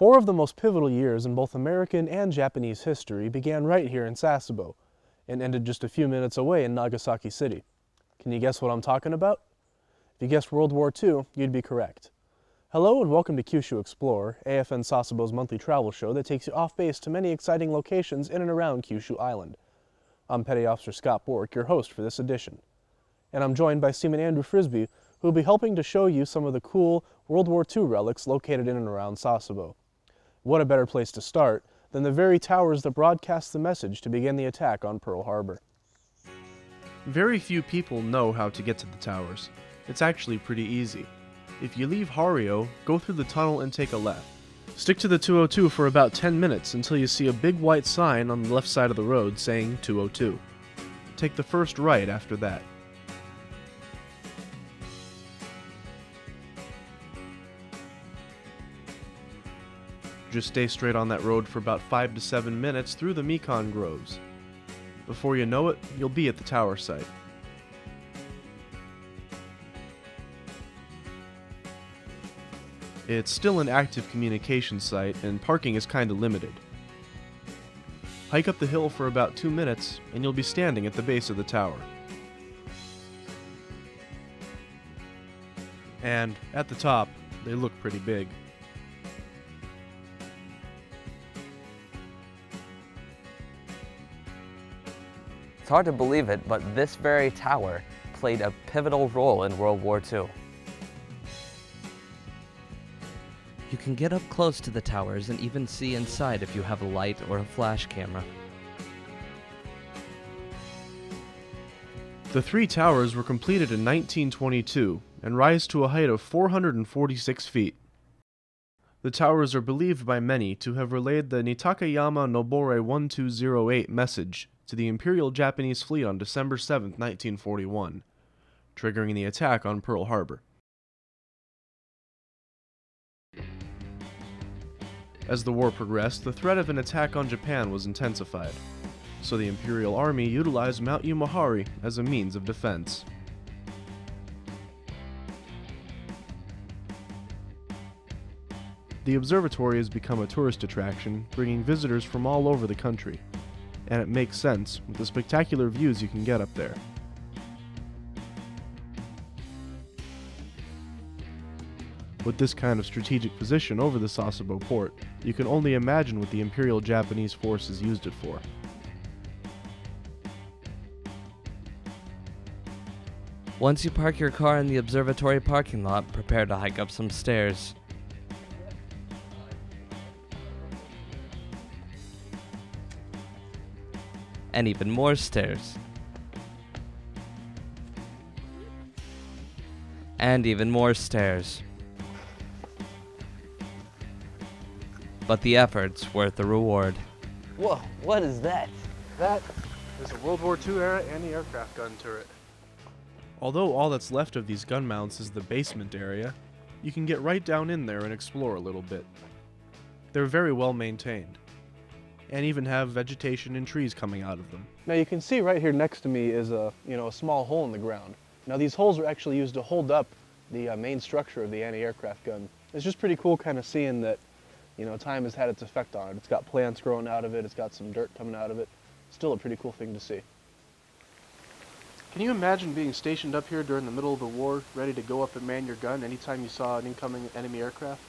Four of the most pivotal years in both American and Japanese history began right here in Sasebo and ended just a few minutes away in Nagasaki City. Can you guess what I'm talking about? If you guessed World War II, you'd be correct. Hello and welcome to Kyushu Explorer, AFN Sasebo's monthly travel show that takes you off base to many exciting locations in and around Kyushu Island. I'm Petty Officer Scott Bourque, your host for this edition. And I'm joined by Seaman Andrew Frisbie, who will be helping to show you some of the cool World War II relics located in and around Sasebo. What a better place to start than the very towers that broadcast the message to begin the attack on Pearl Harbor. Very few people know how to get to the towers. It's actually pretty easy. If you leave Hario, go through the tunnel and take a left. Stick to the 202 for about 10 minutes until you see a big white sign on the left side of the road saying 202. Take the first right after that. Just stay straight on that road for about 5 to 7 minutes through the Mekong groves. Before you know it, you'll be at the tower site. It's still an active communication site and parking is kinda limited. Hike up the hill for about 2 minutes and you'll be standing at the base of the tower. And at the top, they look pretty big. It's hard to believe it, but this very tower played a pivotal role in World War II. You can get up close to the towers and even see inside if you have a light or a flash camera. The three towers were completed in 1922 and rise to a height of 446 feet. The towers are believed by many to have relayed the Nitakayama Nobore 1208 message to the Imperial Japanese fleet on December 7, 1941, triggering the attack on Pearl Harbor. As the war progressed, the threat of an attack on Japan was intensified, so the Imperial Army utilized Mount Umahari as a means of defense. The observatory has become a tourist attraction, bringing visitors from all over the country. And it makes sense with the spectacular views you can get up there. With this kind of strategic position over the Sasebo port, you can only imagine what the Imperial Japanese forces used it for. Once you park your car in the observatory parking lot, prepare to hike up some stairs. And even more stairs. And even more stairs. But the effort's worth the reward. Whoa, what is that? That is a World War II era anti-aircraft gun turret. Although all that's left of these gun mounts is the basement area, you can get right down in there and explore a little bit. They're very well maintained, and even have vegetation and trees coming out of them. Now you can see right here next to me is a small hole in the ground. Now these holes are actually used to hold up the main structure of the anti-aircraft gun. It's just pretty cool kind of seeing that time has had its effect on it. It's got plants growing out of it, it's got some dirt coming out of it. Still a pretty cool thing to see. Can you imagine being stationed up here during the middle of the war, ready to go up and man your gun anytime you saw an incoming enemy aircraft?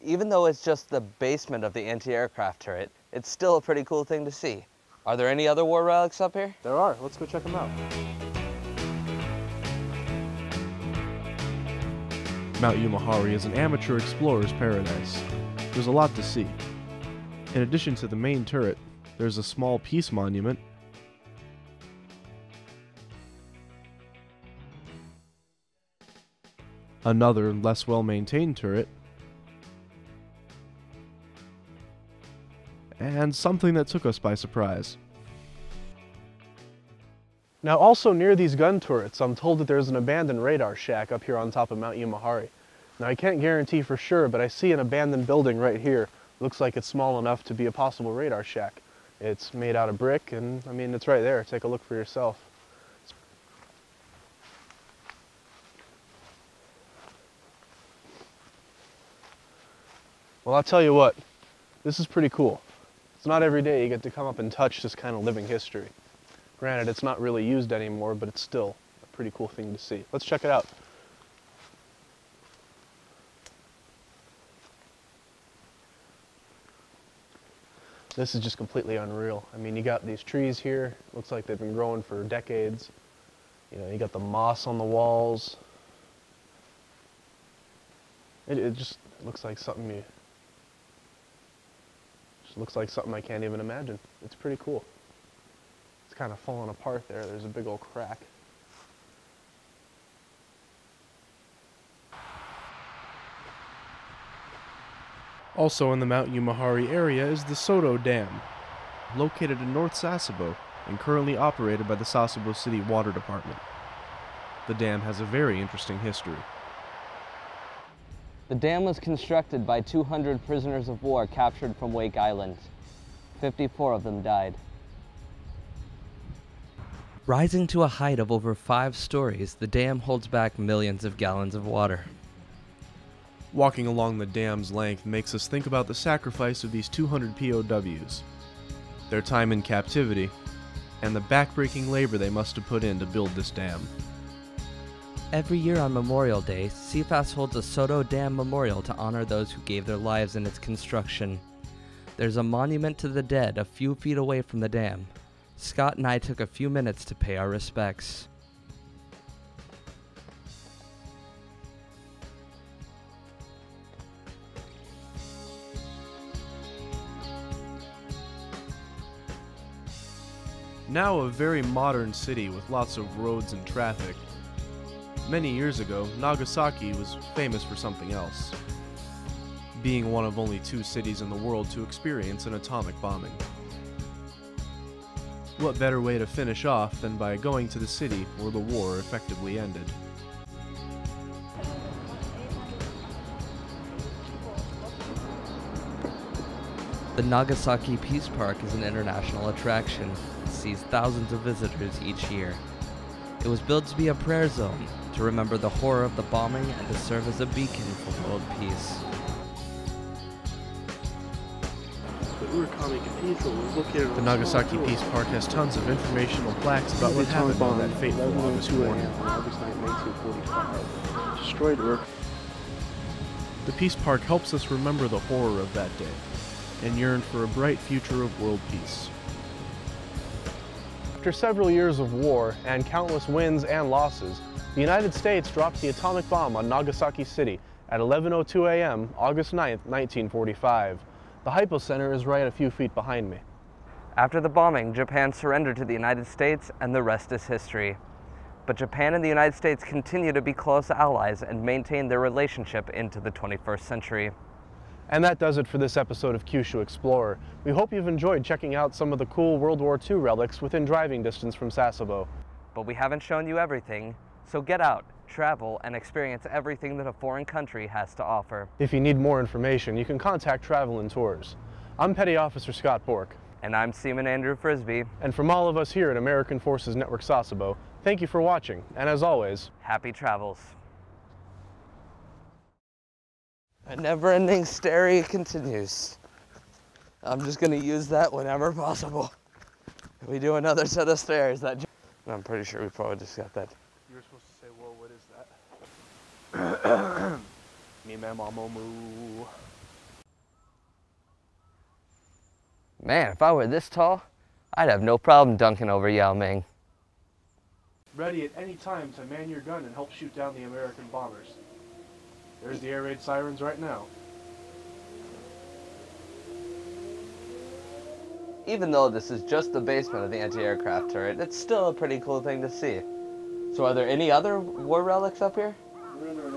Even though it's just the basement of the anti-aircraft turret, it's still a pretty cool thing to see. Are there any other war relics up here? There are. Let's go check them out. Mount Umahari is an amateur explorer's paradise. There's a lot to see. In addition to the main turret, there's a small peace monument, another less well-maintained turret, and something that took us by surprise. Now also near these gun turrets, I'm told that there's an abandoned radar shack up here on top of Mount Umahari. Now I can't guarantee for sure, but I see an abandoned building right here. Looks like it's small enough to be a possible radar shack. It's made out of brick and it's right there. Take a look for yourself. Well, I'll tell you what, this is pretty cool. It's not every day you get to come up and touch this kind of living history. Granted, it's not really used anymore, but it's still a pretty cool thing to see. Let's check it out. This is just completely unreal. I mean, you got these trees here. Looks like they've been growing for decades. You know, you got the moss on the walls. It just looks like something looks like something I can't even imagine. It's pretty cool. It's kind of falling apart there. There's a big old crack. Also in the Mount Umahari area is the Soto Dam, located in North Sasebo and currently operated by the Sasebo City Water Department. The dam has a very interesting history. The dam was constructed by 200 prisoners of war captured from Wake Island. 54 of them died. Rising to a height of over 5 stories, the dam holds back millions of gallons of water. Walking along the dam's length makes us think about the sacrifice of these 200 POWs, their time in captivity, and the backbreaking labor they must have put in to build this dam. Every year on Memorial Day, CFAS holds a Soto Dam Memorial to honor those who gave their lives in its construction. There's a monument to the dead a few feet away from the dam. Scott and I took a few minutes to pay our respects. Now a very modern city with lots of roads and traffic. Many years ago, Nagasaki was famous for something else, being one of only 2 cities in the world to experience an atomic bombing. What better way to finish off than by going to the city where the war effectively ended? The Nagasaki Peace Park is an international attraction. It sees thousands of visitors each year. It was built to be a prayer zone, to remember the horror of the bombing and to serve as a beacon for world peace. The Nagasaki Peace Park has tons of informational plaques about what happened on that fateful August morning. Destroyed work. The Peace Park helps us remember the horror of that day and yearn for a bright future of world peace. After several years of war and countless wins and losses, the United States dropped the atomic bomb on Nagasaki City at 11:02 a.m. August 9, 1945. The hypocenter is right a few feet behind me. After the bombing, Japan surrendered to the United States, and the rest is history. But Japan and the United States continue to be close allies and maintain their relationship into the 21st century. And that does it for this episode of Kyushu Explorer. We hope you've enjoyed checking out some of the cool World War II relics within driving distance from Sasebo. But we haven't shown you everything, so get out, travel, and experience everything that a foreign country has to offer. If you need more information, you can contact Travel and Tours. I'm Petty Officer Scott Bourque. And I'm Seaman Andrew Frisbie. And from all of us here at American Forces Network Sasebo, thank you for watching, and as always, happy travels. A never-ending story continues. I'm just gonna use that whenever possible. If we do another set of stairs, I'm pretty sure we probably just got that. You were supposed to say, whoa, what is that? Me, man, mama, moo. Man, if I were this tall, I'd have no problem dunking over Yao Ming. Ready at any time to man your gun and help shoot down the American bombers. There's the air raid sirens right now. Even though this is just the basement of the anti-aircraft turret, it's still a pretty cool thing to see. So are there any other war relics up here? No.